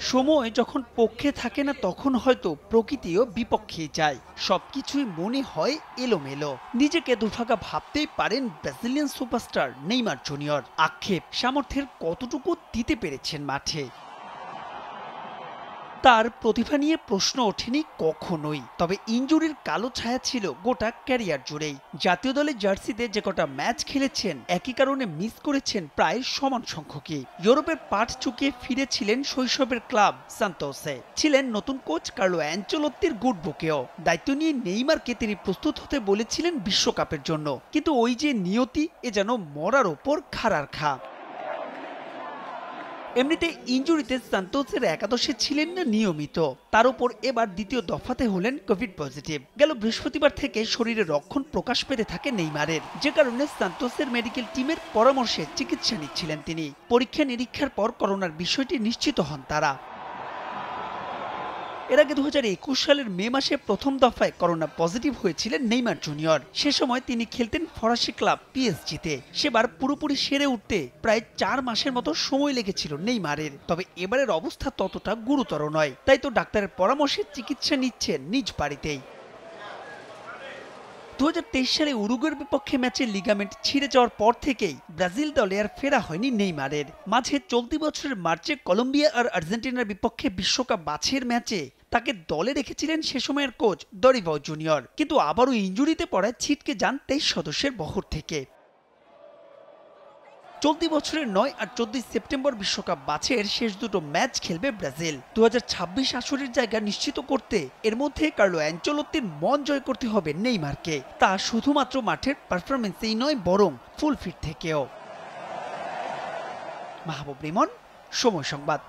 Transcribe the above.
সময় যখন পক্ষে থাকে না তখন হয়তো প্রকৃতিও বিপক্ষে যায়, সবকিছুই মনে হয় এলোমেলো। নিজেকে দুর্ভাগা ভাবতেই পারেন ব্রাজিলিয়ান সুপারস্টার নেইমার জুনিয়র। আক্ষেপ সামর্থ্যের কতটুকু দিতে পেরেছেন মাঠে, তার প্রতিভা নিয়ে প্রশ্ন ওঠেনি কখনোই। তবে ইনজুরির কালো ছায়া ছিল গোটা ক্যারিয়ার জুড়েই। জাতীয় দলের জার্সিতে যে কটা ম্যাচ খেলেছেন একই কারণে মিস করেছেন প্রায় সমান সংখ্যকই। ইউরোপের পাঠ চুকিয়ে ফিরেছিলেন শৈশবের ক্লাব সান্তোসে, ছিলেন নতুন কোচ কার্লো অ্যাঞ্চেলোত্তির গুড বুকেও। দায়িত্ব নিয়ে নেইমারকে তিনি প্রস্তুত হতে বলেছিলেন বিশ্বকাপের জন্য, কিন্তু ওই যে নিয়তি, এ যেন মরার ওপর খাড়ার খা। এমনিতে ইনজুরিতে সান্তোসের একাদশে ছিলেন না নিয়মিত, তার উপর এবার দ্বিতীয় দফাতে হলেন কোভিড পজিটিভ। গেল বৃহস্পতিবার থেকে শরীরে লক্ষণ প্রকাশ পেতে থাকে নেইমারের, যে কারণে সান্তোসের মেডিকেল টিমের পরামর্শে চিকিৎসা নিচ্ছিলেন তিনি। পরীক্ষা নিরীক্ষার পর করোনার বিষয়টি নিশ্চিত হন তারা। এর আগে 2021 সালের মে মাসে প্রথম দফায় করোনা পজিটিভ হয়েছিলেন নেইমার জুনিয়র। সে সময় তিনি খেলতেন ফরাসি ক্লাব পিএসজিতে। সেবার পুরোপুরি সেরে উঠতে প্রায় 4 মাসের মতো সময় লেগেছিল নেইমারের। তবে এবারের অবস্থা ততটা গুরুতর নয়, তাই তো ডাক্তারের পরামর্শে চিকিৎসা নিচ্ছেন নিজ বাড়িতেই। 2023 সালে উরুগুয়ের বিপক্ষে ম্যাচে লিগামেন্ট ছিঁড়ে যাওয়ার পর থেকেই ব্রাজিল দলে আর ফেরা হয়নি নেইমারের। মাঝে চলতি বছরের মার্চে কলম্বিয়া আর আর্জেন্টিনার বিপক্ষে বিশ্বকাপ বাছাইয়ের ম্যাচে তাকে দলে রেখেছিলেন সে সময়ের কোচ দরিভাও জুনিয়র, কিন্তু আবারও ইনজুরিতে পড়ায় ছিটকে যান 23 সদস্যের বহর থেকে। চলতি বছরের 9 আর 14 সেপ্টেম্বর বিশ্বকাপ বাছাইয়ের শেষ দুটো ম্যাচ খেলবে ব্রাজিল। 2026 আসরের জায়গা নিশ্চিত করতে এর মধ্যে কার্লো অ্যাঞ্চেলোত্তির মন জয় করতে হবে নেইমারকে। তা শুধুমাত্র মাঠের পারফরমেন্সেই নয়, বরং ফুল ফিট থেকেও। মাহবুব রিমন, সময় সংবাদ।